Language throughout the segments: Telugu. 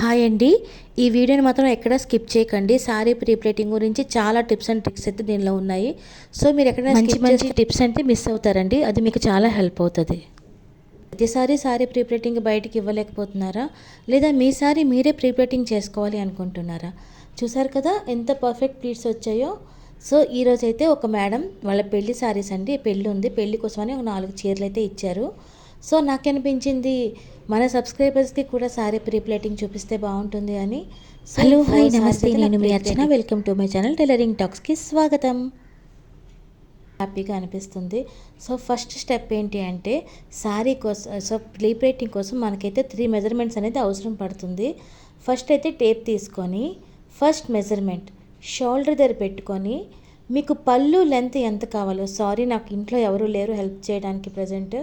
హాయ్ అండి. ఈ వీడియోని మాత్రం ఎక్కడ స్కిప్ చేయకండి. సారీ ప్రీ ప్లేటింగ్ గురించి చాలా టిప్స్ అండ్ ట్రిక్స్ అయితే దీనిలో ఉన్నాయి. సో మీరు ఎక్కడైనా మంచి టిప్స్ అంటే మిస్ అవుతారండి. అది మీకు చాలా హెల్ప్ అవుతుంది. ప్రతిసారి సారీ ప్రీ ప్లేటింగ్ బయటికి ఇవ్వలేకపోతున్నారా, లేదా మీ సారీ మీరే ప్రీ ప్లేటింగ్ చేసుకోవాలి అనుకుంటున్నారా? చూసారు కదా ఎంత పర్ఫెక్ట్ ప్లీట్స్ వచ్చాయో. సో ఈరోజు అయితే ఒక మేడం వాళ్ళ పెళ్లి సారీస్ అండి, పెళ్ళి ఉంది, పెళ్లి కోసమని ఒక 4 చీరలు అయితే ఇచ్చారు. సో నాకనిపించింది మన సబ్స్క్రైబర్స్కి కూడా సారీ ప్రీ ప్లేటింగ్ చూపిస్తే బాగుంటుంది అని. హలో హాయ్ నమస్తే, నేను మీ Archana. Welcome to my channel tailoring టాక్స్కి స్వాగతం. హ్యాపీగా అనిపిస్తుంది. సో ఫస్ట్ స్టెప్ ఏంటి అంటే శారీ కోసం, సో ప్రీ ప్లేటింగ్ కోసం మనకైతే 3 మెజర్మెంట్స్ అనేది అవసరం పడుతుంది. ఫస్ట్ అయితే టేప్ తీసుకొని ఫస్ట్ మెజర్మెంట్ షోల్డర్ దగ్గర పెట్టుకొని, మీకు పళ్ళు లెంత్ ఎంత కావాలో, సారీ నాకు ఇంట్లో ఎవరు లేరు హెల్ప్ చేయడానికి ప్రజెంట్,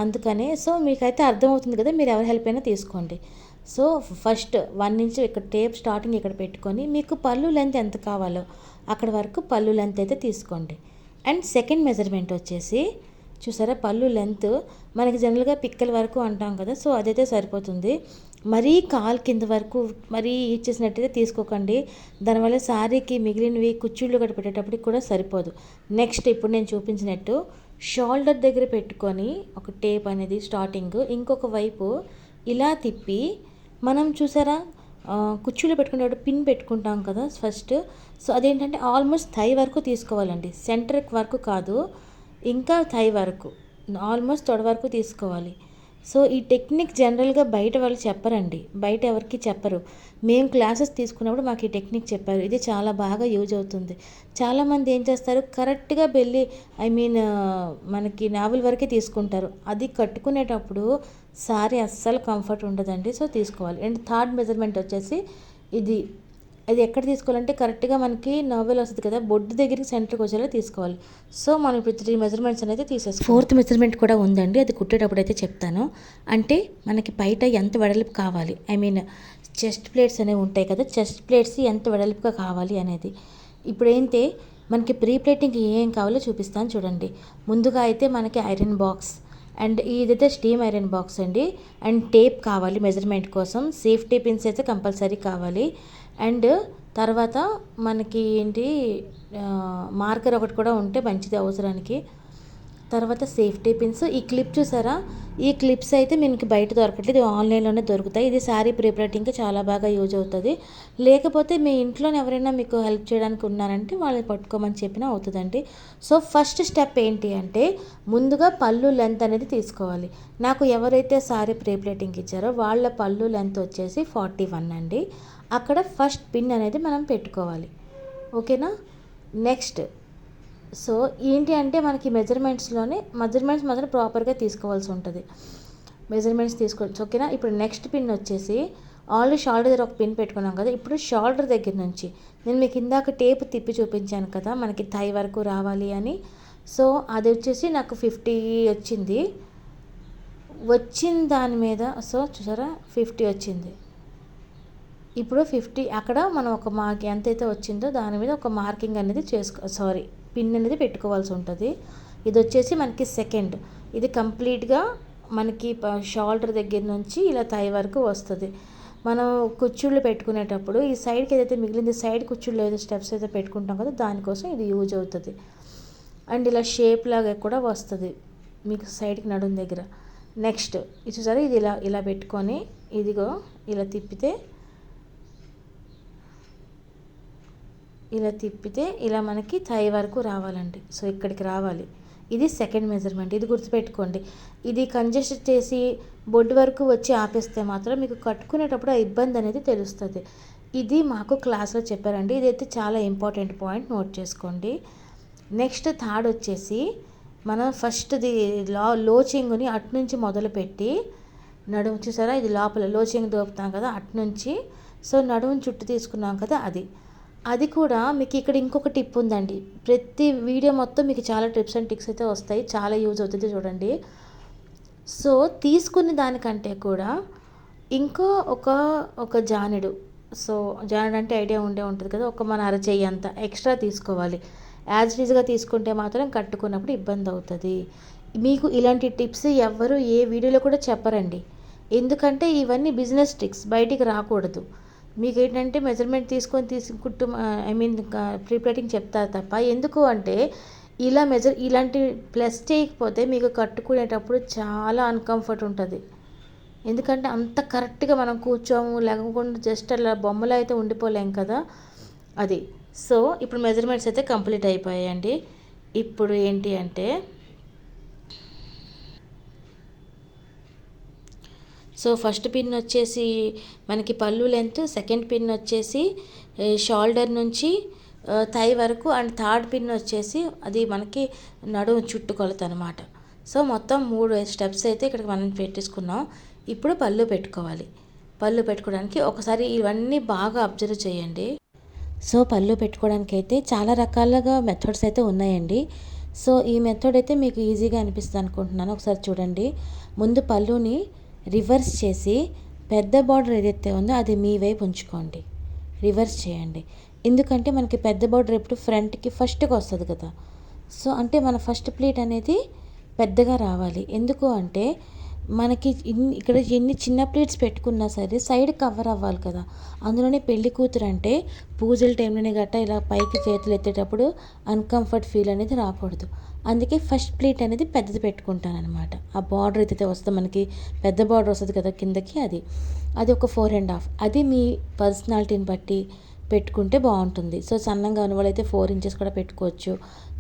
అందుకనే సో మీకైతే అర్థమవుతుంది కదా, మీరు ఎవరి హెల్ప్ అయినా తీసుకోండి. సో ఫస్ట్ 1 ఇంచ్ ఇక్కడ టేప్ స్టార్టింగ్ ఇక్కడ పెట్టుకొని, మీకు పళ్ళు లెంత్ ఎంత కావాలో అక్కడ వరకు పళ్ళు లెంత్ అయితే తీసుకోండి. అండ్ సెకండ్ మెజర్మెంట్ వచ్చేసి చూసారా, పళ్ళు లెంత్ మనకి జనరల్గా పిక్కల వరకు అంటాం కదా, సో అదైతే సరిపోతుంది. మరీ కాల్ కింద వరకు మరీ ఇచ్చేసినట్టయితే తీసుకోకండి, దానివల్ల శారీకి మిగిలినవి కుచ్చిళ్ళు గట్ట పెట్టేటప్పటికి కూడా సరిపోదు. నెక్స్ట్ ఇప్పుడు నేను చూపించినట్టు షోల్డర్ దగ్గర పెట్టుకొని ఒక టేప్ అనేది స్టార్టింగ్ ఇంకొక వైపు ఇలా తిప్పి, మనం చూసారా కుర్చీలో పెట్టుకునేటప్పుడు పిన్ పెట్టుకుంటాం కదా ఫస్ట్, సో అదేంటంటే ఆల్మోస్ట్ థై వరకు తీసుకోవాలండి, సెంటర్ వరకు కాదు, ఇంకా థై వరకు ఆల్మోస్ట్ తొడ వరకు తీసుకోవాలి. సో ఈ టెక్నిక్ జనరల్గా బయట వాళ్ళు చెప్పరండి, బయట ఎవరికి చెప్పరు. మేము క్లాసెస్ తీసుకున్నప్పుడు మాకు ఈ టెక్నిక్ చెప్పారు, ఇది చాలా బాగా యూజ్ అవుతుంది. చాలామంది ఏం చేస్తారు, కరెక్ట్గా బెల్లి మనకి నావల్ వరకే తీసుకుంటారు, అది కట్టుకునేటప్పుడు సారీ అస్సలు కంఫర్ట్ ఉండదండి. సో తీసుకోవాలి. అండ్ థర్డ్ మెజర్మెంట్ వచ్చేసి ఇది ఎక్కడ తీసుకోవాలంటే కరెక్ట్గా మనకి నావెల్ వస్తుంది కదా, బొడ్డు దగ్గరికి సెంటర్కి వచ్చేలా తీసుకోవాలి. సో మనం ఇప్పుడు 3 మెజర్మెంట్స్ అనేది తీసేసుకోవాలి. 4th మెజర్మెంట్ కూడా ఉందండి, అది కుట్టేటప్పుడు అయితే చెప్తాను. అంటే మనకి బయట ఎంత వెడల్పు కావాలి, చెస్ట్ ప్లేట్స్ అనేవి ఉంటాయి కదా, చెస్ట్ ప్లేట్స్ ఎంత వెడల్పుగా కావాలి అనేది. ఇప్పుడు ఏంటి మనకి ప్రీ ప్లేటింగ్కి ఏం కావాలో చూపిస్తాను చూడండి. ముందుగా అయితే మనకి ఐరన్ బాక్స్, అండ్ ఇదైతే స్టీమ్ ఐరన్ బాక్స్ అండి. అండ్ టేప్ కావాలి మెజర్మెంట్ కోసం, సేఫ్టీ పిన్స్ అయితే కంపల్సరీ కావాలి. అండ్ తర్వాత మనకి మార్కర్ ఒకటి కూడా ఉంటే మంచిది అవసరానికి. తర్వాత సేఫ్టీ పిన్స్, ఈ క్లిప్ చూసారా, ఈ క్లిప్స్ అయితే మీకు బయట దొరకట్లేదు, ఆన్లైన్లోనే దొరుకుతాయి. ఇది శారీ ప్రీ ప్లేటింగ్కి చాలా బాగా యూజ్ అవుతుంది. లేకపోతే మీ ఇంట్లోనే ఎవరైనా మీకు హెల్ప్ చేయడానికి ఉన్నారంటే వాళ్ళని పట్టుకోమని చెప్పినా అవుతుందండి. సో ఫస్ట్ స్టెప్ ఏంటి అంటే ముందుగా పళ్ళు లెంత్ అనేది తీసుకోవాలి. నాకు ఎవరైతే శారీ ప్రీ ప్లేటింగ్ ఇచ్చారో వాళ్ళ పళ్ళు లెంత్ వచ్చేసి 41 అండి. అక్కడ ఫస్ట్ పిన్ అనేది మనం పెట్టుకోవాలి, ఓకేనా. నెక్స్ట్ సో ఏంటి అంటే మనకి మెజర్మెంట్స్ మాత్రం ప్రాపర్గా తీసుకోవాల్సి ఉంటుంది, మెజర్మెంట్స్ తీసుకోవచ్చు, ఓకేనా. ఇప్పుడు నెక్స్ట్ పిన్ వచ్చేసి ఆల్రెడీ షోల్డర్ దగ్గర ఒక పిన్ పెట్టుకున్నాం కదా, ఇప్పుడు షోల్డర్ దగ్గర నుంచి నేను మీకు ఇందాక టేప్ తిప్పి చూపించాను కదా మనకి థై వరకు రావాలి అని. సో అది వచ్చేసి నాకు 50 వచ్చింది, దాని మీద సో చూసారా 50 వచ్చింది. ఇప్పుడు 50 అక్కడ మనం ఒక ఎంతైతే వచ్చిందో దాని మీద ఒక మార్కింగ్ అనేది పిన్ అనేది పెట్టుకోవాల్సి ఉంటుంది. ఇది వచ్చేసి మనకి సెకండ్, ఇది కంప్లీట్గా మనకి షోల్డర్ దగ్గర నుంచి ఇలా థై వరకు వస్తుంది. మనం కుచ్చుళ్ళు పెట్టుకునేటప్పుడు ఈ సైడ్కి ఏదైతే మిగిలింది, సైడ్ కుచ్చుళ్ళు ఏదో స్టెప్స్ అయితే పెట్టుకుంటాం కదా, దానికోసం ఇది యూజ్ అవుతుంది. అండ్ ఇలా షేప్ లాగా కూడా వస్తుంది మీకు సైడ్కి నడుం దగ్గర. నెక్స్ట్ ఇది చూసారా, ఇది ఇలా పెట్టుకొని ఇదిగో ఇలా తిప్పితే ఇలా మనకి థై వరకు రావాలండి. సో ఇక్కడికి రావాలి, ఇది సెకండ్ మెజర్మెంట్, ఇది గుర్తుపెట్టుకోండి. ఇది కంజెస్ట్ చేసి బొడ్డు వరకు వచ్చి ఆపేస్తే మాత్రం మీకు కట్టుకునేటప్పుడు ఆ ఇబ్బంది అనేది తెలుస్తుంది. ఇది మాకు క్లాస్లో చెప్పారండి, ఇదైతే చాలా ఇంపార్టెంట్ పాయింట్, నోట్ చేసుకోండి. నెక్స్ట్ థర్డ్ వచ్చేసి మనం ఫస్ట్ది లో చెంగుని అటునుంచి మొదలుపెట్టి నడుము చూసారా, ఇది లోపల లో చెంగు దోపుతాం కదా అటునుంచి, సో నడుము చుట్టూ తీసుకున్నాం కదా అది కూడా మీకు ఇక్కడ ఇంకొక టిప్ ఉందండి. ప్రతి వీడియో మొత్తం మీకు చాలా టిప్స్ అండ్ ట్రిక్స్ అయితే వస్తాయి, చాలా యూజ్ అవుతుంది చూడండి. సో తీసుకున్న దానికంటే కూడా ఇంకో ఒక జానెడు, సో జానెడు అంటే ఐడియా ఉంటుంది కదా, మన అరచెయ్యి అంత ఎక్స్ట్రా తీసుకోవాలి. యాజ్ ఈజ్గా తీసుకుంటే మాత్రం కట్టుకున్నప్పుడు ఇబ్బంది అవుతుంది. మీకు ఇలాంటి టిప్స్ ఎవ్వరు ఏ వీడియోలో కూడా చెప్పరండి, ఎందుకంటే ఇవన్నీ బిజినెస్ ట్రిక్స్, బయటికి రాకూడదు. మీకు ఏంటంటే మెజర్మెంట్ తీసుకుంటూ ప్రీ ప్లేటింగ్ చెప్తారు తప్ప, ఎందుకు అంటే ఇలాంటి ప్లస్ చేయకపోతే మీకు కట్టుకునేటప్పుడు చాలా అన్కంఫర్ట్ ఉంటుంది. ఎందుకంటే అంత కరెక్ట్గా మనం కూర్చోము, లేకుండా జస్ట్ అలా బొమ్మలో అయితే ఉండిపోలేం కదా అది. సో ఇప్పుడు మెజర్మెంట్స్ అయితే కంప్లీట్ అయిపోయాయండి. ఇప్పుడు ఏంటి అంటే సో ఫస్ట్ పిన్ వచ్చేసి మనకి పళ్ళు లెంత్, సెకండ్ పిన్ వచ్చేసి షోల్డర్ నుంచి థై వరకు, అండ్ థర్డ్ పిన్ వచ్చేసి అది మనకి నడుము చుట్టుకొలత అనమాట. సో మొత్తం 3 స్టెప్స్ అయితే ఇక్కడికి మనం పెట్టేసుకున్నాం. ఇప్పుడు పళ్ళు పెట్టుకోవాలి. పళ్ళు పెట్టుకోవడానికి ఒకసారి ఇవన్నీ బాగా అబ్జర్వ్ చేయండి. సో పళ్ళు పెట్టుకోవడానికి అయితే చాలా రకాలుగా మెథడ్స్ అయితే ఉన్నాయండి. సో ఈ మెథడ్ అయితే మీకు ఈజీగా అనిపిస్తుంది అనుకుంటున్నాను. ఒకసారి చూడండి. ముందు పళ్ళుని రివర్స్ చేసి పెద్ద బార్డర్ ఏదైతే ఉందో అది మీ వైపు ఉంచుకోండి. రివర్స్ చేయండి. ఎందుకంటే మనకి పెద్ద బార్డర్ ఎప్పుడు ఫ్రంట్కి ఫస్ట్కి వస్తుంది కదా. సో అంటే మన ఫస్ట్ ప్లీట్ అనేది పెద్దగా రావాలి. ఎందుకు అంటే మనకి ఇక్కడ ఎన్ని చిన్న ప్లేట్స్ పెట్టుకున్నా సరే సైడ్ కవర్ అవ్వాలి కదా. అందులోనే పెళ్లి కూతురు అంటే పూజల టైంలోనే గట్టా ఇలా పైకి చేతులు ఎత్తేటప్పుడు అన్కంఫర్ట్ ఫీల్ అనేది రాకూడదు. అందుకే ఫస్ట్ ప్లేట్ అనేది పెద్దది పెట్టుకుంటాను అనమాట. ఆ బార్డర్ అయితే వస్తుంది, మనకి పెద్ద బార్డర్ వస్తుంది కదా కిందకి, అది ఒక 4.5. అది మీ పర్సనాలిటీని బట్టి పెట్టుకుంటే బాగుంటుంది. సో సన్నంగా ఉన్న వాళ్ళైతే 4 ఇంచెస్ కూడా పెట్టుకోవచ్చు.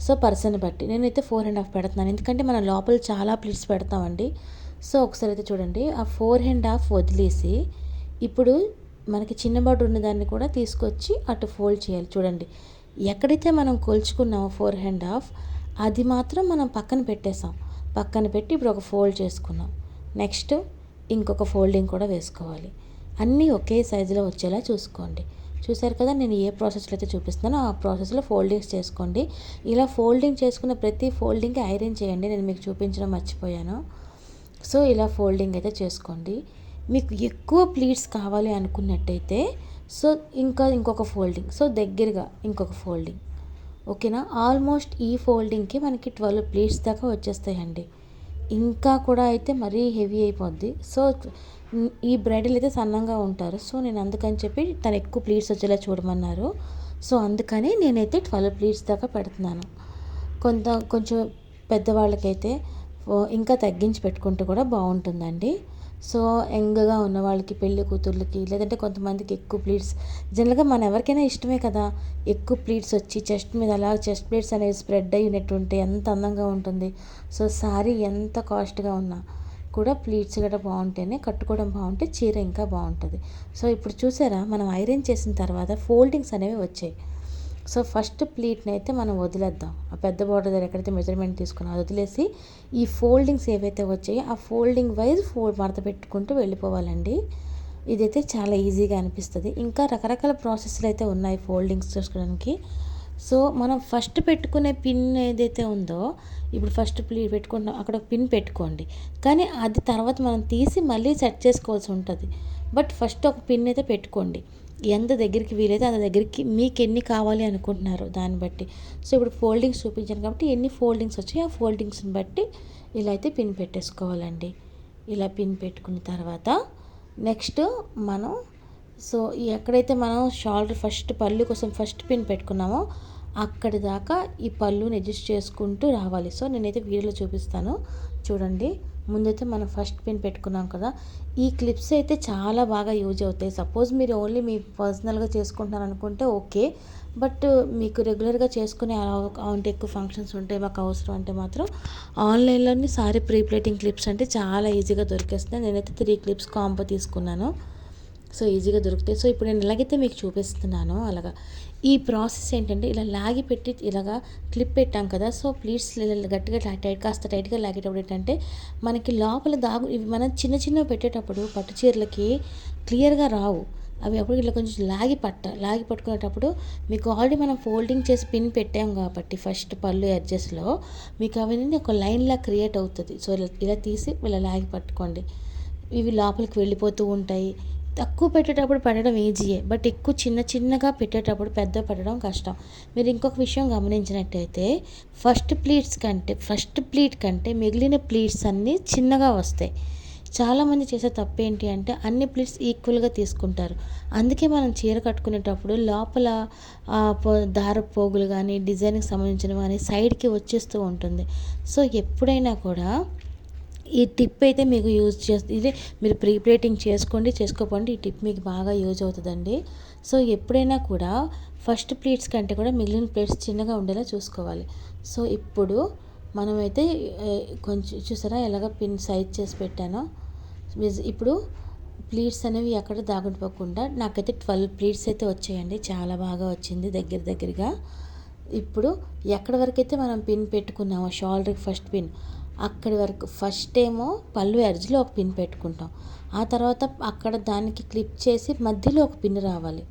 సో పర్సన్ బట్టి నేనైతే 4.5 పెడుతున్నాను. ఎందుకంటే మనం లోపల చాలా ప్లేట్స్ పెడతామండి. సో ఒకసారి అయితే చూడండి. ఆ 4.5 వదిలేసి ఇప్పుడు మనకి చిన్న బార్డర్ ఉన్న దాన్ని కూడా తీసుకొచ్చి అటు ఫోల్డ్ చేయాలి. చూడండి, ఎక్కడైతే మనం కొలుచుకున్నామో 4.5 అది మాత్రం మనం పక్కన పెట్టేసాం. పక్కన పెట్టి ఇప్పుడు ఒక ఫోల్డ్ చేసుకున్నాం. నెక్స్ట్ ఇంకొక ఫోల్డింగ్ కూడా వేసుకోవాలి. అన్నీ ఒకే సైజులో వచ్చేలా చూసుకోండి. చూసారు కదా, నేను ఏ ప్రాసెస్లో అయితే చూపిస్తున్నానో ఆ ప్రాసెస్లో ఫోల్డింగ్స్ చేసుకోండి. ఇలా ఫోల్డింగ్ చేసుకున్న ప్రతి ఫోల్డింగ్కి ఐరన్ చేయండి. నేను మీకు చూపించడం మర్చిపోయాను. సో ఇలా ఫోల్డింగ్ అయితే చేసుకోండి. మీకు ఎక్కువ ప్లీట్స్ కావాలి అనుకున్నట్టయితే సో ఇంకొక ఫోల్డింగ్, సో దగ్గరగా ఇంకొక ఫోల్డింగ్. ఓకేనా. ఆల్మోస్ట్ ఈ ఫోల్డింగ్కి మనకి 12 ప్లీట్స్ దాకా వచ్చేస్తాయండి. ఇంకా కూడా అయితే మరీ హెవీ అయిపోద్ది. సో ఈ బ్రైడల్ అయితే సన్నంగా ఉంటారు. సో నేను అందుకని చెప్పి తను ఎక్కువ ప్లీట్స్ వచ్చేలా చూడమన్నారు. సో అందుకని నేనైతే 12 ప్లీట్స్ దాకా పెడుతున్నాను. కొంచెం పెద్దవాళ్ళకైతే ఇంకా తగ్గించి పెట్టుకుంటే కూడా బాగుంటుందండి. సో యంగ్గా ఉన్న వాళ్ళకి, పెళ్లి కూతుర్లకి, లేదంటే కొంతమందికి ఎక్కువ ప్లీట్స్, జనరల్గా మన ఎవరికైనా ఇష్టమే కదా ఎక్కువ ప్లీట్స్ వచ్చి చెస్ట్ మీద అలా చెస్ట్ ప్లీట్స్ అనేవి స్ప్రెడ్ అయినట్టు ఉంటే ఎంత అందంగా ఉంటుంది. సో శారీ ఎంత కాస్ట్గా ఉన్నా కూడా ప్లీట్స్ గట్రా బాగుంటేనే, కట్టుకోవడం బాగుంటే చీర ఇంకా బాగుంటుంది. సో ఇప్పుడు చూసారా, మనం ఐరన్ చేసిన తర్వాత ఫోల్డింగ్స్ అనేవి వచ్చాయి. సో ఫస్ట్ ప్లీట్ని అయితే మనం వదిలేద్దాం. ఆ పెద్ద బార్డర్ దగ్గర ఎక్కడైతే మెజర్మెంట్ తీసుకున్నా అది వదిలేసి ఈ ఫోల్డింగ్స్ ఏవైతే వచ్చాయో ఆ ఫోల్డింగ్ వైజ్ మడత పెట్టుకుంటూ వెళ్ళిపోవాలండి. ఇదైతే చాలా ఈజీగా అనిపిస్తుంది. ఇంకా రకరకాల ప్రాసెస్లు అయితే ఉన్నాయి ఫోల్డింగ్స్ చేసుకోవడానికి. సో మనం ఫస్ట్ పెట్టుకునే పిన్ ఏదైతే ఉందో, ఇప్పుడు ఫస్ట్ ప్లీట్ పెట్టుకున్నాం అక్కడ ఒక పిన్ పెట్టుకోండి. కానీ అది తర్వాత మనం తీసి మళ్ళీ సెట్ చేసుకోవాల్సి ఉంటుంది. బట్ ఫస్ట్ ఒక పిన్ అయితే పెట్టుకోండి. ఎంత దగ్గరికి వీలైతే అంత దగ్గరికి మీకు ఎన్ని కావాలి అనుకుంటున్నారు దాన్ని బట్టి. సో ఇప్పుడు ఫోల్డింగ్స్ చూపించాను కాబట్టి ఎన్ని ఫోల్డింగ్స్ వచ్చాయి ఆ ఫోల్డింగ్స్ని బట్టి ఇలా అయితే పిన్ పెట్టేసుకోవాలండి. ఇలా పిన్ పెట్టుకున్న తర్వాత నెక్స్ట్ మనం సో ఎక్కడైతే మనం షోల్డర్ ఫస్ట్ పళ్ళు కోసం ఫస్ట్ పిన్ పెట్టుకున్నామో అక్కడి దాకా ఈ పళ్ళుని అడ్జస్ట్ చేసుకుంటూ రావాలి. సో నేనైతే వీడియోలో చూపిస్తాను చూడండి. ముందైతే మనం ఫస్ట్ పిన్ పెట్టుకున్నాం కదా, ఈ క్లిప్స్ అయితే చాలా బాగా యూజ్ అవుతాయి. సపోజ్ మీరు ఓన్లీ మీ పర్సనల్గా చేసుకుంటున్నారు అనుకుంటే ఓకే. బట్ మీకు రెగ్యులర్గా చేసుకునే అంటే ఎక్కువ ఫంక్షన్స్ ఉంటాయి మాకు అవసరం అంటే మాత్రం ఆన్లైన్లోని సారీ ప్రీ ప్లేటింగ్ క్లిప్స్ అంటే చాలా ఈజీగా దొరికేస్తాయి. నేనైతే 3 క్లిప్స్ కాంబో తీసుకున్నాను. సో ఈజీగా దొరుకుతాయి. సో ఇప్పుడు నేను ఎలాగైతే మీకు చూపిస్తున్నానో అలాగా ఈ ప్రాసెస్ ఏంటంటే ఇలా లాగి పెట్టి ఇలాగా క్లిప్ పెట్టాం కదా. సో ప్లీట్స్ గట్టిగా కాస్త టైట్గా లాగేటప్పుడు ఏంటంటే మనకి లోపల ఇవి మనం చిన్న పెట్టేటప్పుడు పట్టు చీరలకి క్లియర్గా రావు. అవి అప్పుడు ఇట్లా కొంచెం లాగి పట్టుకునేటప్పుడు మీకు ఆల్రెడీ మనం ఫోల్డింగ్ చేసి పిన్ పెట్టాం కాబట్టి ఫస్ట్ పళ్ళు ఎడ్జెస్లో మీకు అవన్నీ ఒక లైన్లా క్రియేట్ అవుతుంది. సో ఇలా తీసి ఇలా లాగి పట్టుకోండి. ఇవి లోపలికి వెళ్ళిపోతూ ఉంటాయి. తక్కువ పెట్టేటప్పుడు పెట్టడం ఈజీయే, బట్ ఎక్కువ చిన్నగా పెట్టేటప్పుడు పెద్ద పెట్టడం కష్టం. మీరు ఇంకొక విషయం గమనించినట్టయితే ఫస్ట్ ప్లీట్ కంటే మిగిలిన ప్లీట్స్ అన్నీ చిన్నగా వస్తాయి. చాలామంది చేసే తప్పు ఏంటి అంటే అన్ని ప్లేట్స్ ఈక్వల్గా తీసుకుంటారు. అందుకే మనం చీర కట్టుకునేటప్పుడు లోపల దారపు పోగులు కానీ డిజైన్కి సంబంధించినవి కానీ సైడ్కి వచ్చేస్తూ ఉంటుంది. సో ఎప్పుడైనా కూడా ఈ టిప్ అయితే మీకు యూజ్ ఇది మీరు ప్రీ ప్లేటింగ్ చేసుకోపోండి, ఈ టిప్ మీకు బాగా యూజ్ అవుతుందండి. సో ఎప్పుడైనా కూడా ఫస్ట్ ప్లేట్స్ కంటే కూడా మిగిలిన ప్లేట్స్ చిన్నగా ఉండేలా చూసుకోవాలి. సో ఇప్పుడు మనమైతే కొంచెం చూసారా ఎలాగ పిన్ సైజ్ చేసి పెట్టానో. ఇప్పుడు ప్లీట్స్ అనేవి ఎక్కడ దాగుండిపోకుండా నాకైతే 12 ప్లీట్స్ అయితే వచ్చాయండి. చాలా బాగా వచ్చింది దగ్గరగా. ఇప్పుడు ఎక్కడి వరకు అయితే మనం పిన్ పెట్టుకున్నామో షోల్డర్కి ఫస్ట్ పిన్ అక్కడి వరకు ఫస్ట్ ఏమో పళ్ళు ఎడ్జ్లో ఒక పిన్ పెట్టుకుంటాం. ఆ తర్వాత అక్కడ దానికి క్లిప్ చేసి మధ్యలో ఒక పిన్ రావాలి.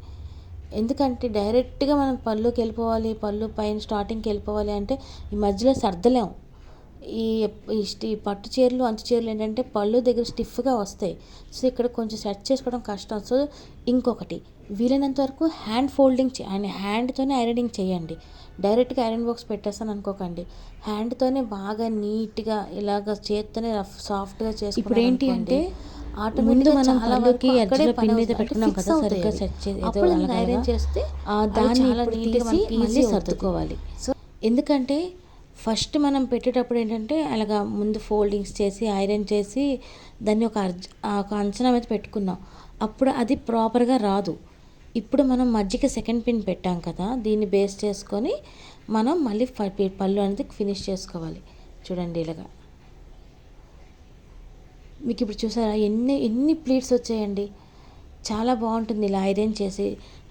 ఎందుకంటే డైరెక్ట్గా మనం పళ్ళుకి వెళ్ళిపోవాలి, పళ్ళు పైన స్టార్టింగ్కి వెళ్ళిపోవాలి అంటే ఈ మధ్యలో సర్దలేం. ఈ పట్టు చీరలు అంచు చీరలు ఏంటంటే పళ్ళు దగ్గర స్టిఫ్గా వస్తాయి. సో ఇక్కడ కొంచెం సెట్ చేసుకోవడం కష్టం. సో ఇంకొకటి వీలైనంత వరకు హ్యాండ్ ఫోల్డింగ్ హ్యాండ్తోనే ఐరనింగ్ చేయండి. డైరెక్ట్గా ఐరన్ బాక్స్ పెట్టేస్తాను అనుకోకండి. హ్యాండ్తోనే బాగా నీట్గా ఇలాగ చేత్తోనే సాఫ్ట్గా చేసుకో. ఇప్పుడు ఏంటి అంటే ముందు మనం పళ్ళుకి ఎడ్జ్లో పిన్ మీద పెట్టుకున్నాం కదా, సరిగ్గా సెట్ చేసి ఐరన్ చేస్తే దాన్ని ఈజీ సర్దుకోవాలి. సో ఎందుకంటే ఫస్ట్ మనం పెట్టేటప్పుడు ఏంటంటే అలాగా ముందు ఫోల్డింగ్స్ చేసి ఐరన్ చేసి దాన్ని ఒక అంచనా మీద పెట్టుకున్నాం. అప్పుడు అది ప్రాపర్గా రాదు. ఇప్పుడు మనం మధ్యకి సెకండ్ పిన్ పెట్టాం కదా, దీన్ని బేస్ చేసుకొని మనం మళ్ళీ పళ్ళు అనేది ఫినిష్ చేసుకోవాలి. చూడండి ఇలాగా మీకు ఇప్పుడు చూసారా ఎన్ని ప్లీట్స్ వచ్చాయండి. చాలా బాగుంటుంది ఇలా ఐరన్ చేసి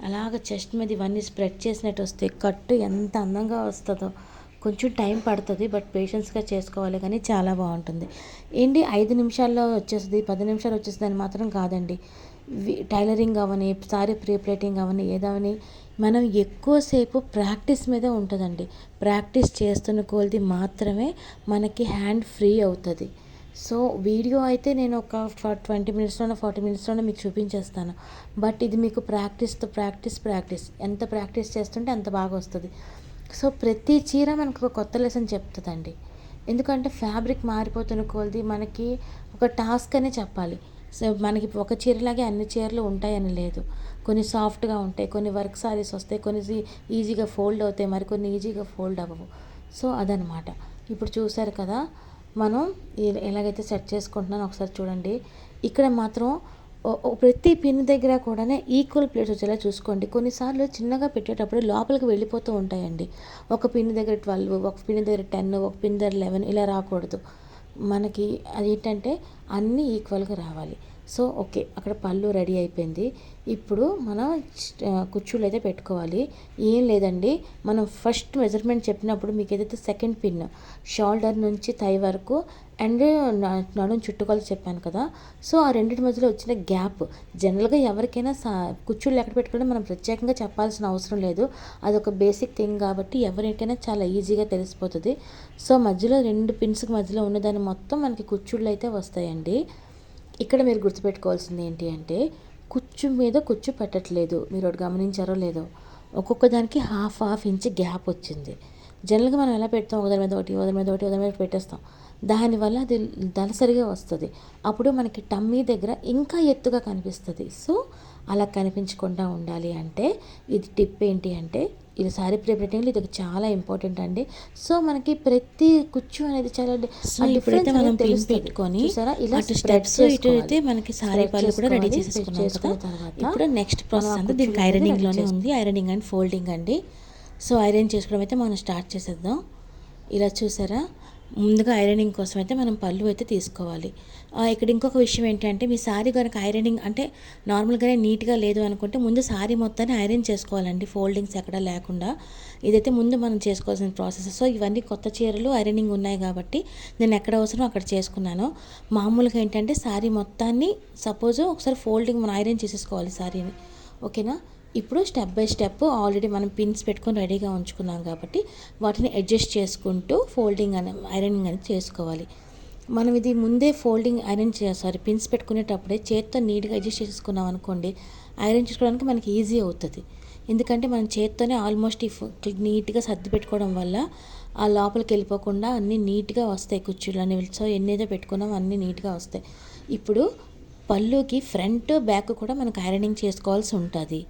అలాగ చెస్ట్ మీద ఇవన్నీ స్ప్రెడ్ చేసినట్టు వస్తే కట్టు ఎంత అందంగా వస్తుందో. కొంచెం టైం పడుతుంది, బట్ పేషెన్స్గా చేసుకోవాలి, కానీ చాలా బాగుంటుంది. 5 నిమిషాల్లో వచ్చేస్తుంది, 10 నిమిషాలు వచ్చేస్తుంది అని మాత్రం కాదండి. టైలరింగ్ అవని, సారీ ప్రీ ప్లేటింగ్ అవని, ఏదవని మనం ఎక్కువసేపు ప్రాక్టీస్ మీదే ఉంటుందండి. ప్రాక్టీస్ చేస్తున్న కొలది మాత్రమే మనకి హ్యాండ్ ఫ్రీ అవుతుంది. సో వీడియో అయితే నేను ఒక 20 మినిట్స్లోనో 40 మినిట్స్లోనో మీకు చూపించేస్తాను. బట్ ఇది మీకు ప్రాక్టీస్ ఎంత ప్రాక్టీస్ చేస్తుంటే అంత బాగా వస్తుంది. సో ప్రతి చీర మనకు ఒక కొత్త లెసన్ చెప్తుందండి. ఎందుకంటే ఫ్యాబ్రిక్ మారిపోతున్న కొలది మనకి ఒక టాస్క్ అనే చెప్పాలి. సో మనకి ఒక చీరలాగే అన్ని చీరలు ఉంటాయని లేదు. కొన్ని సాఫ్ట్గా ఉంటాయి, కొన్ని వర్క్ సారీస్ వస్తాయి, కొన్ని ఈజీగా ఫోల్డ్ అవుతాయి, మరికొన్ని ఈజీగా ఫోల్డ్ అవ్వవు. సో అదనమాట. ఇప్పుడు చూసారు కదా మనం ఎలాగైతే సెట్ చేసుకుంటున్నానో ఒకసారి చూడండి. ఇక్కడ మాత్రం ప్రతి పిన్ దగ్గర కూడా ఈక్వల్ ప్లేట్స్ వచ్చేలా చూసుకోండి. కొన్నిసార్లు చిన్నగా పెట్టేటప్పుడు లోపలికి వెళ్ళిపోతూ ఉంటాయండి. ఒక పిన్ దగ్గర 12, ఒక పిన్ దగ్గర 10, ఒక పిన్ దగ్గర 11 ఇలా రాకూడదు. మనకి అదేంటంటే అన్నీ ఈక్వల్గా రావాలి. సో ఓకే, అక్కడ పళ్ళు రెడీ అయిపోయింది. ఇప్పుడు మనం కుచ్చుళ్ళు అయితే పెట్టుకోవాలి. ఏం లేదండి, మనం ఫస్ట్ మెజర్మెంట్ చెప్పినప్పుడు మీకు ఏదైతే సెకండ్ పిన్ షోల్డర్ నుంచి థై వరకు అండ్ నడుం చుట్టుకొలత చెప్పాను కదా. సో ఆ రెండింటి మధ్యలో వచ్చిన గ్యాప్ జనరల్గా ఎవరికైనా కుచ్చుళ్ళు ఎక్కడ పెట్టుకుంటే మనం ప్రత్యేకంగా చెప్పాల్సిన అవసరం లేదు. అదొక బేసిక్ థింగ్ కాబట్టి ఎవరికైనా చాలా ఈజీగా తెలిసిపోతుంది. సో మధ్యలో 2 పిన్స్కి మధ్యలో ఉన్నదాన్ని మొత్తం మనకి కుచ్చుళ్ళు అయితే వస్తాయండి. ఇక్కడ మీరు గుర్తుపెట్టుకోవాల్సింది ఏంటి అంటే కుచ్చు మీద కుచ్చు పెట్టట్లేదు. మీరు ఒకటి గమనించారో లేదో, ఒక్కొక్క దానికి హాఫ్ ఇంచ్ గ్యాప్ వచ్చింది. జనరల్గా మనం ఎలా పెడతాం, ఒకదాని మీద ఒకటి పెట్టేస్తాం. దానివల్ల అది దళసరిగా వస్తుంది. అప్పుడు మనకి టమ్మీ దగ్గర ఇంకా ఎత్తుగా కనిపిస్తుంది. సో అలా కనిపించకుండా ఉండాలి అంటే ఇది టిప్ ఏంటి అంటే ఇది సారీ ప్రీ ప్లేటింగ్లో ఇది చాలా ఇంపార్టెంట్ అండి. సో మనకి ప్రతి కుచ్చు అనేది చాలా ఇప్పుడైతే మనం పిన్ పెట్టుకొని ఇలా స్టెప్స్ ఇటు అయితే మనకి సారీ పళ్ళు కూడా రెడీ చేసుకున్న తర్వాత ఇప్పుడు నెక్స్ట్ ప్రాసెస్ అంతా దీనికి ఐరనింగ్లోనే ఉంది. ఐరనింగ్ అండ్ ఫోల్డింగ్ అండి. సో ఐరన్ చేసుకోవడం అయితే మనం స్టార్ట్ చేసేద్దాం. ఇలా చూసారా, ముందుగా ఐరనింగ్ కోసం అయితే మనం పళ్ళు అయితే తీసుకోవాలి. ఇక్కడ ఇంకొక విషయం ఏంటంటే మీ సారీ కనుక ఐరనింగ్ అంటే నార్మల్గానే నీట్గా లేదు అనుకుంటే ముందు సారీ మొత్తాన్ని ఐరన్ చేసుకోవాలండి, ఫోల్డింగ్స్ ఎక్కడ లేకుండా. ఇదైతే ముందు మనం చేసుకోవాల్సిన ప్రాసెస్. సో ఇవన్నీ కొత్త చీరలు ఐరనింగ్ ఉన్నాయి కాబట్టి నేను ఎక్కడ అవసరం అక్కడ చేసుకున్నాను. మామూలుగా ఏంటంటే సారీ మొత్తాన్ని సపోజ్ ఒకసారి ఫోల్డింగ్ మనం ఐరన్ చేసేసుకోవాలి సారీని. ఓకేనా. ఇప్పుడు స్టెప్ బై స్టెప్ ఆల్రెడీ మనం పిన్స్ పెట్టుకొని రెడీగా ఉంచుకున్నాం కాబట్టి వాటిని అడ్జస్ట్ చేసుకుంటూ ఫోల్డింగ్ అని ఐరనింగ్ అనేది చేసుకోవాలి. మనం ఇది ముందే ఫోల్డింగ్ ఐరన్ పిన్స్ పెట్టుకునేటప్పుడే చేత్తో నీట్గా అడ్జస్ట్ చేసుకున్నాం అనుకోండి, ఐరన్ చేసుకోవడానికి మనకి ఈజీ అవుతుంది. ఎందుకంటే మనం చేత్తోనే ఆల్మోస్ట్ నీట్గా సర్ది పెట్టుకోవడం వల్ల ఆ లోపలికి వెళ్ళిపోకుండా అన్నీ నీట్గా వస్తాయి కుర్చీలు అనేవి. సో ఎన్నైతే పెట్టుకున్నామో అన్నీ నీట్గా వస్తాయి. ఇప్పుడు పళ్ళుకి ఫ్రంట్ బ్యాక్ కూడా మనకు ఐరనింగ్ చేసుకోవాల్సి ఉంటుంది.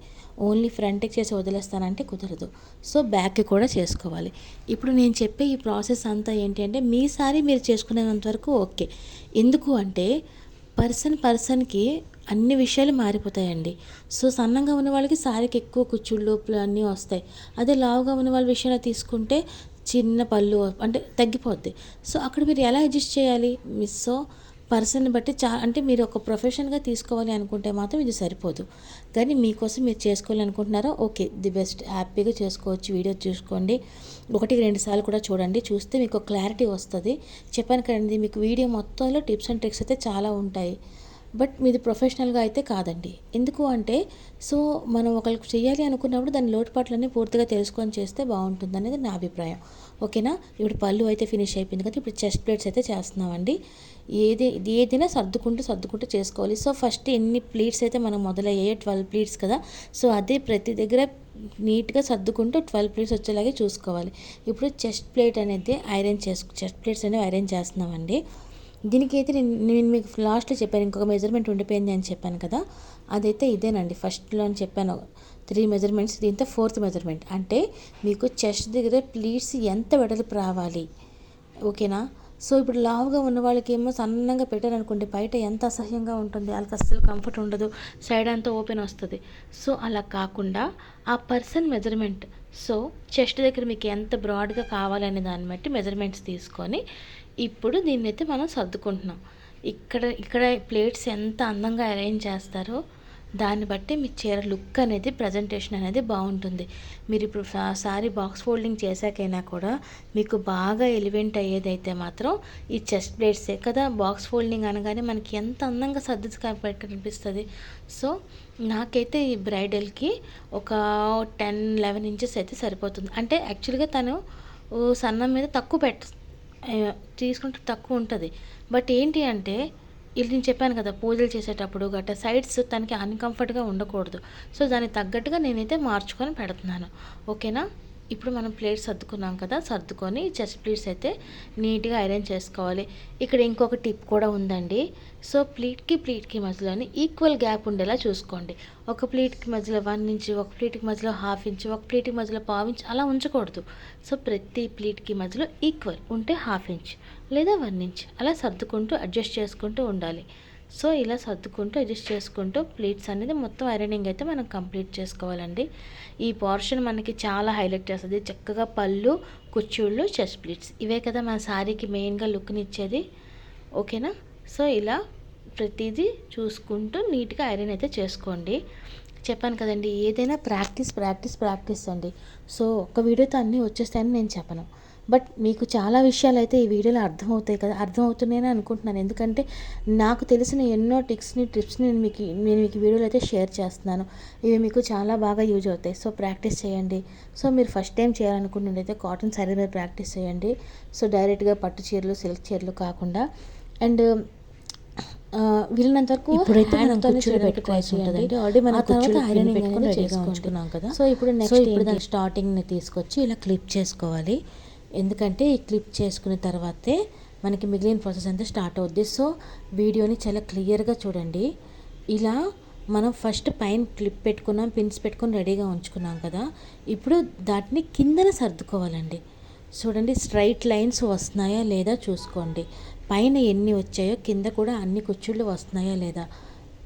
ఓన్లీ ఫ్రంట్కి చేసి వదిలేస్తానంటే కుదరదు. సో బ్యాక్ కూడా చేసుకోవాలి. ఇప్పుడు నేను చెప్పే ఈ ప్రాసెస్ అంతా ఏంటి అంటే మీ సారీ మీరు చేసుకునేంత వరకు ఓకే. ఎందుకు అంటే పర్సన్కి అన్ని విషయాలు మారిపోతాయండి. సో సన్నంగా ఉన్న వాళ్ళకి సారీకి ఎక్కువ కుచ్చుళ్ళు అన్నీ వస్తాయి. అదే లావుగా ఉన్న వాళ్ళ విషయంలో తీసుకుంటే చిన్న పళ్ళు అంటే తగ్గిపోద్ది. సో అక్కడ మీరు ఎలా అడ్జస్ట్ చేయాలి? సో పర్సన్ని బట్టి అంటే మీరు ఒక ప్రొఫెషన్గా తీసుకోవాలి అనుకుంటే మాత్రం ఇది సరిపోదు. కానీ మీకోసం మీరు చేసుకోవాలి అనుకుంటున్నారా? ఓకే, ది బెస్ట్, హ్యాపీగా చేసుకోవచ్చు. వీడియో చూసుకోండి, 1-2 సార్లు కూడా చూడండి. చూస్తే మీకు క్లారిటీ వస్తుంది. చెప్పాను కదండి, మీకు వీడియో మొత్తంలో టిప్స్ అండ్ ట్రిక్స్ అయితే చాలా ఉంటాయి. బట్ మీది ప్రొఫెషనల్గా అయితే కాదండి. ఎందుకు అంటే సో మనం ఒకరికి చేయాలి అనుకున్నప్పుడు దాని లోటుపాట్లన్నీ పూర్తిగా తెలుసుకొని చేస్తే బాగుంటుంది అనేది నా అభిప్రాయం. ఓకేనా? ఇప్పుడు పళ్ళు అయితే ఫినిష్ అయిపోయింది కదా, ఇప్పుడు చెస్ట్ ప్లేట్స్ అయితే చేస్తున్నామండి. ఏదైనా సర్దుకుంటూ చేసుకోవాలి. సో ఫస్ట్ ఎన్ని ప్లీట్స్ అయితే మనం మొదలయ్యాయో 12 ప్లీట్స్ కదా, సో అదే ప్రతి దగ్గర నీట్గా సర్దుకుంటూ 12 ప్లేట్స్ వచ్చేలాగే చూసుకోవాలి. ఇప్పుడు చెస్ట్ ప్లేట్స్ అనేవి ఐరన్ చేస్తున్నామండి. దీనికైతే నేను మీకు లాస్ట్లో చెప్పాను, ఇంకొక మెజర్మెంట్ ఉండిపోయింది అని చెప్పాను కదా, అదైతే ఇదేనండి. ఫస్ట్లో అని చెప్పాను 3 మెజర్మెంట్స్, దీంతో 4th మెజర్మెంట్. అంటే మీకు చెస్ట్ దగ్గర ప్లీట్స్ ఎంత వెడల్పు రావాలి. ఓకేనా? సో ఇప్పుడు లావుగా ఉన్న వాళ్ళకి ఏమో సన్నంగా పెట్టారనుకోండి, బయట ఎంత అసహ్యంగా ఉంటుంది, వాళ్ళకి అస్సలు కంఫర్ట్ ఉండదు, సైడ్ అంతా ఓపెన్ వస్తుంది. సో అలా కాకుండా ఆ పర్సన్ మెజర్మెంట్, సో చెస్ట్ దగ్గర మీకు ఎంత బ్రాడ్గా కావాలనే దాన్ని బట్టి మెజర్మెంట్స్ తీసుకొని ఇప్పుడు దీన్ని అయితే మనం సర్దుకుంటున్నాం. ఇక్కడ ప్లేట్స్ ఎంత అందంగా అరేంజ్ చేస్తారో దాన్ని బట్టి మీ చీర లుక్ అనేది, ప్రజెంటేషన్ అనేది బాగుంటుంది. మీరు ఇప్పుడు సారీ బాక్స్ ఫోల్డింగ్ చేశాకైనా కూడా మీకు బాగా ఎలివెంట్ అయ్యేదైతే మాత్రం ఈ చెస్ట్ ప్లేట్సే కదా. బాక్స్ ఫోల్డింగ్ అనగానే మనకి ఎంత అందంగా కనిపిస్తుంది. సో నాకైతే ఈ బ్రైడల్కి ఒక 10-11 ఇంచెస్ అయితే సరిపోతుంది. అంటే యాక్చువల్గా తను సన్నం మీద తీసుకుంటే తక్కువ ఉంటుంది. బట్ ఏంటి అంటే ఇది నేను చెప్పాను కదా, పూజలు చేసేటప్పుడు గట్రా సైడ్స్ తనకి అన్కంఫర్ట్గా ఉండకూడదు. సో దానికి తగ్గట్టుగా నేనైతే మార్చుకొని పెడుతున్నాను. ఓకేనా? ఇప్పుడు మనం ప్లేట్స్ సర్దుకున్నాం కదా, సర్దుకొని చెస్ట్ ప్లేట్స్ అయితే నీట్గా ఐరన్ చేసుకోవాలి. ఇక్కడ ఇంకొక టిప్ కూడా ఉందండి. సో ప్లీట్కి మధ్యలోని ఈక్వల్ గ్యాప్ ఉండేలా చూసుకోండి. ఒక ప్లీట్కి మధ్యలో 1 ఇంచ్, ఒక ప్లీట్కి మధ్యలో 1/2 ఇంచ్, ఒక ప్లీట్కి మధ్యలో 1/4 ఇంచ్ అలా ఉంచకూడదు. సో ప్రతి ప్లీట్కి మధ్యలో ఈక్వల్ ఉంటే 1/2 ఇంచ్ లేదా 1 ఇంచ్ అలా సర్దుకుంటూ అడ్జస్ట్ చేసుకుంటూ ఉండాలి. సో ఇలా సర్దుకుంటూ అడ్జస్ట్ చేసుకుంటూ ప్లీట్స్ అనేది మొత్తం ఐరనింగ్ అయితే మనం కంప్లీట్ చేసుకోవాలండి. ఈ పోర్షన్ మనకి చాలా హైలైట్ చేస్తుంది. చక్కగా పళ్ళు, కుచ్చుళ్ళు, చెస్ట్ ప్లీట్స్ ఇవే కదా మన శారీకి మెయిన్గా లుక్ని ఇచ్చేది. ఓకేనా? సో ఇలా ప్రతిదీ చూసుకుంటూ నీట్గా ఐరన్ అయితే చేసుకోండి. చెప్పాను కదండి, ఏదైనా ప్రాక్టీస్ అండి. సో ఒక్క వీడియోతో అన్నీ వచ్చేస్తాయని నేను చెప్పను. బట్ మీకు చాలా విషయాలు అయితే ఈ వీడియోలో అర్థమవుతాయి కదా, అర్థమవుతున్నాయని అనుకుంటున్నాను. ఎందుకంటే నాకు తెలిసిన ఎన్నో ట్రిప్స్ని నేను మీకు వీడియోలో అయితే షేర్ చేస్తున్నాను. ఇవి మీకు చాలా బాగా యూజ్ అవుతాయి. సో ప్రాక్టీస్ చేయండి. సో మీరు ఫస్ట్ టైం చేయాలనుకుంటున్నట్టయితే కాటన్ శారీ మీద ప్రాక్టీస్ చేయండి. సో డైరెక్ట్గా పట్టు చీరలు, సిల్క్ చీరలు కాకుండా అండ్ వీళ్ళనంత వరకు ఇప్పుడైతే మనం కుచ్చులు పెట్టుకోవాల్సి ఉంటుందండి. ఆల్రెడీ మనం కుచ్చులు ఐరనింగ్ పెట్టుకొని రెడీగా ఉంచుకున్నాం కదా. సో ఇప్పుడు దాని స్టార్టింగ్ని తీసుకొచ్చి ఇలా క్లిప్ చేసుకోవాలి. ఎందుకంటే ఈ క్లిప్ చేసుకున్న తర్వాతే మనకి మిగిలిన ప్రాసెస్ అంతా స్టార్ట్ అవుద్ది. సో వీడియోని చాలా క్లియర్గా చూడండి. ఇలా మనం ఫస్ట్ పైన క్లిప్ పెట్టుకున్నాం, పిన్స్ పెట్టుకొని రెడీగా ఉంచుకున్నాం కదా, ఇప్పుడు దాటిని కిందన సర్దుకోవాలండి. చూడండి, స్ట్రైట్ లైన్స్ వస్తున్నాయా లేదా చూసుకోండి. పైన ఎన్ని వచ్చాయో కింద కూడా అన్ని కుచ్చుళ్ళు వస్తున్నాయా లేదా.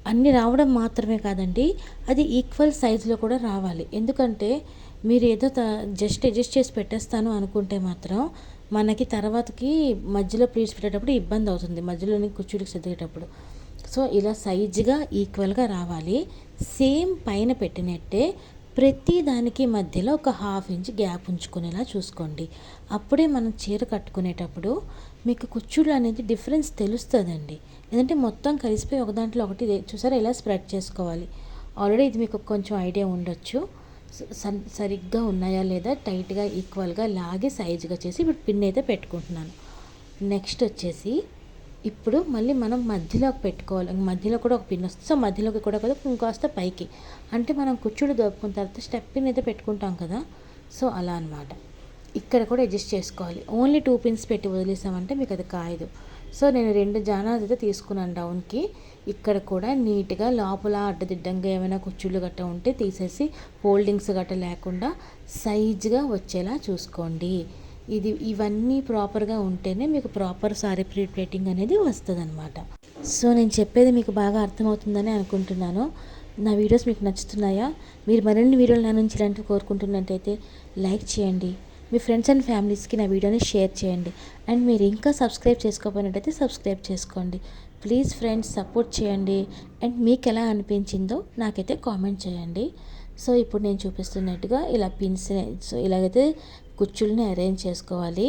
అన్నీ రావడం మాత్రమే కాదండి, అది ఈక్వల్ సైజులో కూడా రావాలి. ఎందుకంటే మీరు ఏదో జస్ట్ అడ్జస్ట్ చేసి పెట్టేస్తాను అనుకుంటే మాత్రం మనకి తర్వాతకి మధ్యలో ప్లీట్స్ పెట్టేటప్పుడు ఇబ్బంది అవుతుంది, మధ్యలోని కుచ్చుళ్ళకి సర్దేటప్పుడు. సో ఇలా సైజుగా ఈక్వల్గా రావాలి. సేమ్ పైన పెట్టినట్టే ప్రతి దానికి మధ్యలో ఒక 1/2 ఇంచ్ గ్యాప్ ఉంచుకునేలా చూసుకోండి. అప్పుడే మనం చీర కట్టుకునేటప్పుడు మీకు కుచ్చుళ్ళు అనేది డిఫరెన్స్ తెలుస్తుందండి. ఎందుకంటే మొత్తం కలిసిపోయి ఒక దాంట్లో ఒకటి చూసారా ఇలా స్ప్రెడ్ చేసుకోవాలి. ఆల్రెడీ ఇది మీకు కొంచెం ఐడియా ఉండొచ్చు. సరిగ్గా ఉన్నాయా లేదా, టైట్గా ఈక్వల్గా లాగి సైజుగా చేసి ఇప్పుడు పిన్ అయితే పెట్టుకుంటున్నాను. నెక్స్ట్ వచ్చేసి ఇప్పుడు మళ్ళీ మనం మధ్యలోకి పెట్టుకోవాలి. మధ్యలో కూడా ఒక పిన్ వస్తుంది. సో మధ్యలోకి కూడా కదా ఇంకొస్త పైకి, అంటే మనం కుచ్చుళ్ళు దోపుకున్న తర్వాత స్టెప్ పిన్ అయితే పెట్టుకుంటాం కదా, సో అలా అనమాట. ఇక్కడ కూడా అడ్జస్ట్ చేసుకోవాలి. ఓన్లీ 2 పిన్స్ పెట్టి వదిలేసామంటే మీకు అది కాయదు. సో నేను 2 జానాలు అయితే తీసుకున్నాను డౌన్కి. ఇక్కడ కూడా నీట్గా లోపల అడ్డదిడ్డంగా ఏమైనా కుచ్చుళ్ళు గట్ట ఉంటే తీసేసి ఫోల్డింగ్స్ గట్ట లేకుండా సైజ్గా వచ్చేలా చూసుకోండి. ఇవన్నీ ప్రాపర్గా ఉంటేనే మీకు ప్రాపర్ సారీ ప్లేటింగ్ అనేది వస్తుంది అనమాట. సో నేను చెప్పేది మీకు బాగా అర్థమవుతుందని అనుకుంటున్నాను. నా వీడియోస్ మీకు నచ్చుతున్నాయా? మీరు మరిన్ని వీడియోలు నా నుంచి ఇలాంటివి కోరుకుంటున్నట్టయితే లైక్ చేయండి, మీ ఫ్రెండ్స్ అండ్ ఫ్యామిలీస్కి నా వీడియోని షేర్ చేయండి. అండ్ మీరు ఇంకా సబ్స్క్రైబ్ చేసుకోకపోయినట్టయితే సబ్స్క్రైబ్ చేసుకోండి. ప్లీజ్ ఫ్రెండ్స్ సపోర్ట్ చేయండి. అండ్ మీకు ఎలా అనిపించిందో నాకైతే కామెంట్ చేయండి. సో ఇప్పుడు నేను చూపిస్తున్నట్టుగా ఇలా పిన్స్ని ఇలాగైతే కుచ్చుల్ని అరేంజ్ చేసుకోవాలి.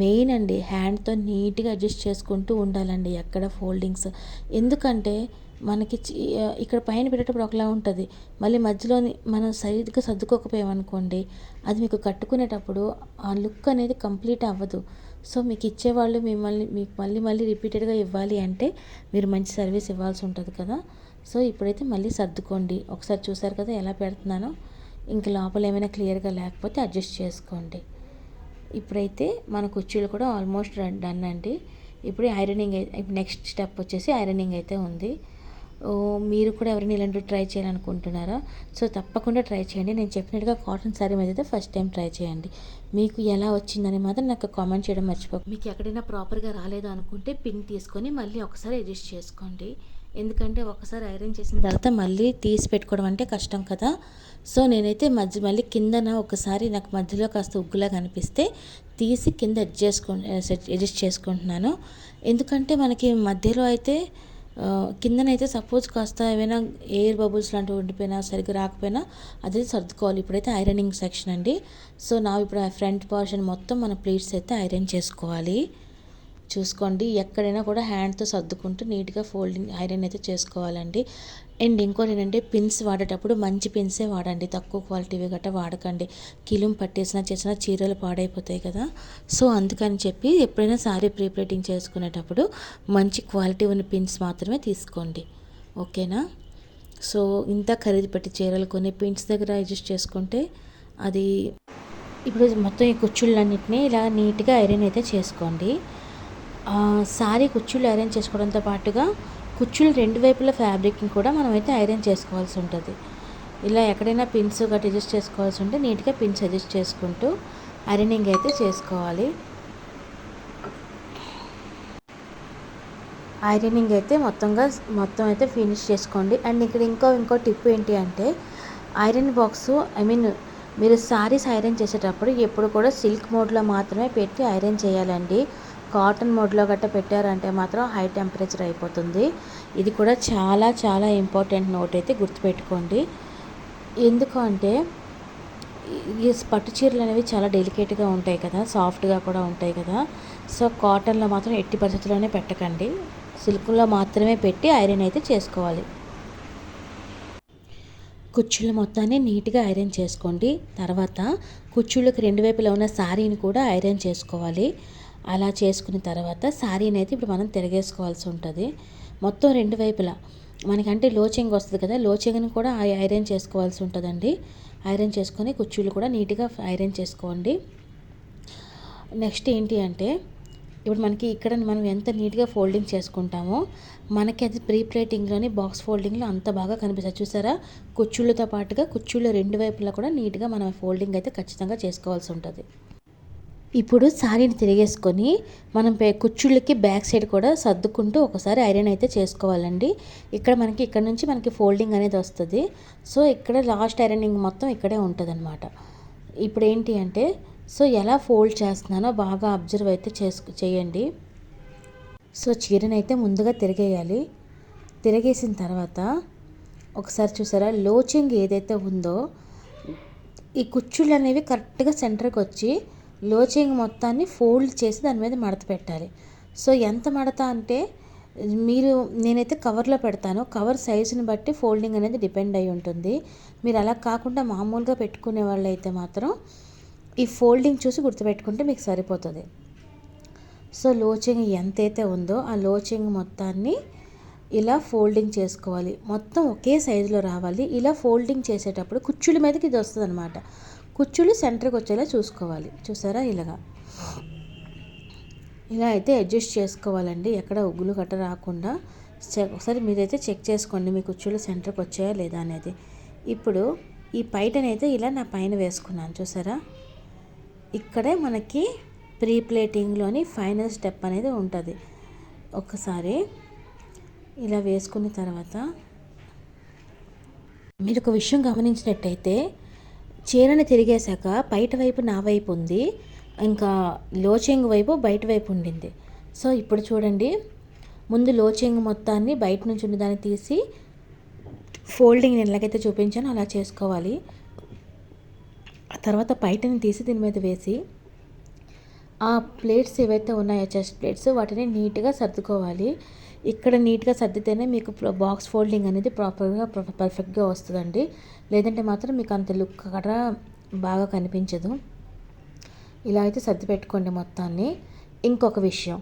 మెయిన్ అండి, హ్యాండ్తో నీట్గా అడ్జస్ట్ చేసుకుంటూ ఉండాలండి ఎక్కడ ఫోల్డింగ్స్. ఎందుకంటే మనకి ఇక్కడ పైన పెట్టేటప్పుడు ఒకలా ఉంటుంది, మళ్ళీ మధ్యలోని మనం సరిగ్గా సర్దుకోకపోయామనుకోండి, అది మీకు కట్టుకునేటప్పుడు ఆ లుక్ అనేది కంప్లీట్ అవ్వదు. సో మీకు ఇచ్చేవాళ్ళు మీకు మళ్ళీ రిపీటెడ్గా ఇవ్వాలి అంటే మీరు మంచి సర్వీస్ ఇవ్వాల్సి ఉంటుంది కదా. సో ఇప్పుడైతే మళ్ళీ సర్దుకోండి. ఒకసారి చూసారు కదా ఎలా పెడుతున్నానో. ఇంక లోపల ఏమైనా క్లియర్గా లేకపోతే అడ్జస్ట్ చేసుకోండి. ఇప్పుడైతే మన కుర్చీలు కూడా ఆల్మోస్ట్ డన్ అండి. ఇప్పుడు ఐరనింగ్ ఇప్పుడు నెక్స్ట్ స్టెప్ వచ్చేసి ఐరనింగ్ అయితే ఉంది. మీరు కూడా ఎవరైనా ఇలాంటివి ట్రై చేయాలనుకుంటున్నారా? సో తప్పకుండా ట్రై చేయండి. నేను చెప్పినట్టుగా కాటన్ శారీ మీద అయితే ఫస్ట్ టైం ట్రై చేయండి. మీకు ఎలా వచ్చిందని మాత్రం నాకు కామెంట్ చేయడం మర్చిపోకండి. మీకు ఎక్కడైనా ప్రాపర్గా రాలేదు అనుకుంటే పిన్ తీసుకొని మళ్ళీ ఒకసారి అడ్జస్ట్ చేసుకోండి. ఎందుకంటే ఒకసారి ఐరన్ చేసిన తర్వాత మళ్ళీ తీసి పెట్టుకోవడం అంటే కష్టం కదా. సో నేనైతే మళ్ళీ కిందన ఒకసారి నాకు మధ్యలో కాస్త ఉగ్గులా కనిపిస్తే తీసి కింద అడ్జస్ట్ చేసుకుంటున్నాను. ఎందుకంటే మనకి మధ్యలో అయితే కిందనైతే సపోజ్ కాస్త ఏమైనా ఎయిర్ బబుల్స్ లాంటివి ఉండిపోయినా సరిగ్గా రాకపోయినా అదే సర్దుకోవాలి. ఇప్పుడైతే ఐరనింగ్ సెక్షన్ అండి. సో ఇప్పుడు ఆ ఫ్రంట్ పోర్షన్ మొత్తం మన ప్లేట్స్ అయితే ఐరన్ చేసుకోవాలి. చూసుకోండి, ఎక్కడైనా కూడా హ్యాండ్తో సర్దుకుంటూ నీట్గా ఫోల్డింగ్ ఐరన్ అయితే చేసుకోవాలండి. అండ్ ఇంకోటి ఏంటంటే పిన్స్ వాడేటప్పుడు మంచి పిన్సే వాడండి, తక్కువ క్వాలిటీవి గట్రా వాడకండి. కిలుం చేసిన చీరలు పాడైపోతాయి కదా. సో అందుకని చెప్పి ఎప్పుడైనా సారీ ప్రీప్లేటింగ్ చేసుకునేటప్పుడు మంచి క్వాలిటీ ఉన్న పిన్స్ మాత్రమే తీసుకోండి, ఓకేనా. సో ఇంత ఖరీదు పెట్టి చీరలు కొన్ని పిన్స్ దగ్గర అడ్జస్ట్ చేసుకుంటే అది. ఇప్పుడు మొత్తం ఈ కుచ్చుళ్ళన్నింటినీ ఇలా నీట్గా ఐరన్ అయితే చేసుకోండి. సారీ కుచ్చుళ్ళు ఐరన్ చేసుకోవడంతో పాటుగా కుచ్చుళ్ళు 2 వైపుల ఫ్యాబ్రిక్ని కూడా మనం అయితే ఐరన్ చేసుకోవాల్సి ఉంటుంది. ఇలా ఎక్కడైనా పిన్స్ గట్టి అడ్జస్ట్ చేసుకోవాల్సి ఉంటే నీట్గా పిన్స్ అడ్జస్ట్ చేసుకుంటూ ఐరనింగ్ అయితే చేసుకోవాలి. ఐరనింగ్ అయితే మొత్తం అయితే ఫినిష్ చేసుకోండి. అండ్ ఇక్కడ ఇంకో టిప్ ఏంటి అంటే ఐరన్ బాక్సు మీరు సారీస్ ఐరన్ చేసేటప్పుడు ఎప్పుడు కూడా సిల్క్ మోడ్లో మాత్రమే పెట్టి ఐరన్ చేయాలండి. కాటన్ మోడ్లో గట్ట పెట్టారంటే మాత్రం హై టెంపరేచర్ అయిపోతుంది. ఇది కూడా చాలా చాలా ఇంపార్టెంట్ నోట్ అయితే గుర్తుపెట్టుకోండి. ఎందుకు అంటే ఈ పట్టు చీరలు అనేవి చాలా డెలికేట్గా ఉంటాయి కదా, సాఫ్ట్గా కూడా ఉంటాయి కదా. సో కాటన్లో మాత్రం ఎట్టి పరిస్థితుల్లోనే పెట్టకండి, సిల్క్లో మాత్రమే పెట్టి ఐరన్ అయితే చేసుకోవాలి. కుచ్చుళ్ళు మొత్తాన్ని నీట్గా ఐరన్ చేసుకోండి. తర్వాత కుచ్చుళ్ళకి 2 వైపులా ఉన్న శారీని కూడా ఐరన్ చేసుకోవాలి. అలా చేసుకున్న తర్వాత శారీని అయితే ఇప్పుడు మనం తిరగేసుకోవాల్సి ఉంటుంది. మొత్తం 2 వైపులా మనకంటే లో చెంగు వస్తుంది కదా, లో చెంగుని కూడా ఐరన్ చేసుకోవాల్సి ఉంటుందండి. ఐరన్ చేసుకొని కుచ్చుళ్ళు కూడా నీట్గా ఐరన్ చేసుకోండి. నెక్స్ట్ ఏంటి అంటే ఇప్పుడు మనకి ఇక్కడ మనం ఎంత నీట్గా ఫోల్డింగ్ చేసుకుంటామో మనకి అది ప్రీప్లేటింగ్లోని బాక్స్ ఫోల్డింగ్లో అంత బాగా కనిపిస్తుంది. చూసారా, కుచ్చుళ్ళతో పాటుగా కుచ్చుళ్ళు 2 వైపులా కూడా నీట్గా మనం ఫోల్డింగ్ అయితే ఖచ్చితంగా చేసుకోవాల్సి ఉంటుంది. ఇప్పుడు శారీని తిరిగేసుకొని మనం కుచ్చుళ్ళకి బ్యాక్ సైడ్ కూడా సర్దుకుంటూ ఒకసారి ఐరన్ అయితే చేసుకోవాలండి. ఇక్కడ నుంచి మనకి ఫోల్డింగ్ అనేది వస్తుంది. సో ఇక్కడ లాస్ట్ ఐరనింగ్ మొత్తం ఇక్కడే ఉంటుంది అనమాట. ఇప్పుడు ఏంటి అంటే సో ఎలా ఫోల్డ్ చేస్తున్నానో బాగా అబ్జర్వ్ అయితే చేయండి. సో చీరని అయితే ముందుగా తిరిగేయాలి. తిరిగేసిన తర్వాత ఒకసారి చూసారా, లో చెంగు ఏదైతే ఉందో ఈ కుచ్చుళ్ళు అనేవి కరెక్ట్గా సెంటర్కి వచ్చి లో చెంగు మొత్తాన్ని ఫోల్డ్ చేసి దాని మీద మడత పెట్టాలి. సో ఎంత మడత అంటే నేనైతే కవర్లో పెడతాను. కవర్ సైజుని బట్టి ఫోల్డింగ్ అనేది డిపెండ్ అయి ఉంటుంది. మీరు అలా కాకుండా మామూలుగా పెట్టుకునే వాళ్ళు అయితే మాత్రం ఈ ఫోల్డింగ్ చూసి గుర్తుపెట్టుకుంటే మీకు సరిపోతుంది. సో లో చెంగు ఎంతైతే ఉందో ఆ లో చెంగు మొత్తాన్ని ఇలా ఫోల్డింగ్ చేసుకోవాలి. మొత్తం ఒకే సైజులో రావాలి. ఇలా ఫోల్డింగ్ చేసేటప్పుడు కుచ్చుళ్ళ మీదకి ఇది వస్తుంది అనమాట. కుచ్చుళ్ళు సెంటర్కి వచ్చేలా చూసుకోవాలి. చూసారా, ఇలా అయితే అడ్జస్ట్ చేసుకోవాలండి, ఎక్కడ ఉగ్గులు గట్ట రాకుండా. ఒకసారి మీరైతే చెక్ చేసుకోండి మీ కుచ్చులు సెంటర్కి వచ్చాయా లేదా అనేది. ఇప్పుడు ఈ పైటనైతే ఇలా నా పైన వేసుకున్నాను చూసారా. ఇక్కడే మనకి ప్రీ ప్లేటింగ్లోని ఫైనల్ స్టెప్ అనేది ఉంటుంది. ఒకసారి ఇలా వేసుకున్న తర్వాత మీరు ఒక విషయం గమనించినట్టయితే చీరని తిరిగేశాక బయట వైపు నా వైపు ఉంది, ఇంకా లోచెంగు వైపు బయట వైపు ఉండింది. సో ఇప్పుడు చూడండి, ముందు లోచెంగు మొత్తాన్ని బయట నుంచి ఉన్నదాన్ని తీసి ఫోల్డింగ్ నేను ఎలాగైతే చూపించానో అలా చేసుకోవాలి. ఆ తర్వాత పైటని తీసి దీని మీద వేసి ఆ ప్లేట్స్ ఏవైతే ఉన్నాయో చెస్ట్ ప్లేట్స్ వాటిని నీట్గా సర్దుకోవాలి. ఇక్కడ నీట్గా సర్దితేనే మీకు బాక్స్ ఫోల్డింగ్ అనేది ప్రాపర్గా పర్ఫెక్ట్గా వస్తుందండి. లేదంటే మాత్రం మీకు అంత లుక్ కూడా బాగా కనిపించదు. ఇలా అయితే సర్ది పెట్టుకోండి మొత్తాన్ని. ఇంకొక విషయం,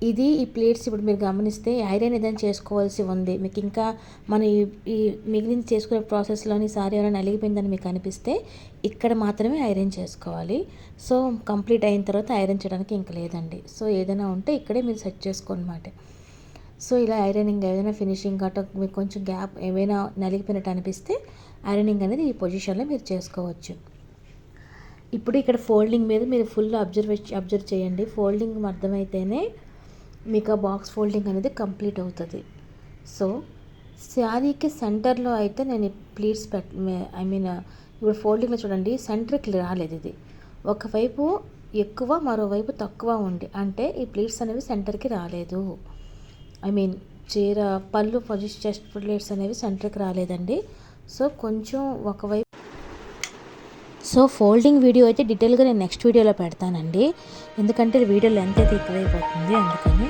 ఈ ప్లేట్స్ ఇప్పుడు మీరు గమనిస్తే ఐరన్ ఏదైనా చేసుకోవాల్సి ఉంది మీకు. ఇంకా మన ఈ మిగిలిన చేసుకునే ప్రాసెస్లోని సారీ ఏమైనా నలిగిపోయిందని మీకు అనిపిస్తే ఇక్కడ మాత్రమే ఐరన్ చేసుకోవాలి. సో కంప్లీట్ అయిన తర్వాత ఐరన్ చేయడానికి ఇంకా లేదండి. సో ఏదైనా ఉంటే ఇక్కడే మీరు సెట్ చేసుకోనమాట. సో ఇలా ఐరనింగ్ ఏదైనా ఫినిషింగ్ గట్రా మీకు కొంచెం గ్యాప్ ఏమైనా నలిగిపోయినట్టు అనిపిస్తే ఐరనింగ్ అనేది ఈ పొజిషన్లో మీరు చేసుకోవచ్చు. ఇప్పుడు ఇక్కడ ఫోల్డింగ్ మీద మీరు ఫుల్ అబ్జర్వ్ చేయండి. ఫోల్డింగ్ అర్థమైతేనే మీకు ఆ బాక్స్ ఫోల్డింగ్ అనేది కంప్లీట్ అవుతుంది. సో శారీకి సెంటర్లో అయితే నేను ప్లీట్స్ ఇప్పుడు ఫోల్డింగ్లో చూడండి సెంటర్కి రాలేదు. ఇది ఒకవైపు ఎక్కువ మరోవైపు తక్కువ ఉంది, అంటే ఈ ప్లీట్స్ అనేవి సెంటర్కి రాలేదు. చీర పళ్ళు చెస్ట్ ప్లేట్స్ అనేవి సెంటర్కి రాలేదండి. సో కొంచెం ఒకవైపు ఫోల్డింగ్ వీడియో అయితే డీటెయిల్గా నేను నెక్స్ట్ వీడియోలో పెడతానండి, ఎందుకంటే వీడియో లెంత్ అయితే ఎక్కువైపోతుంది అందుకని.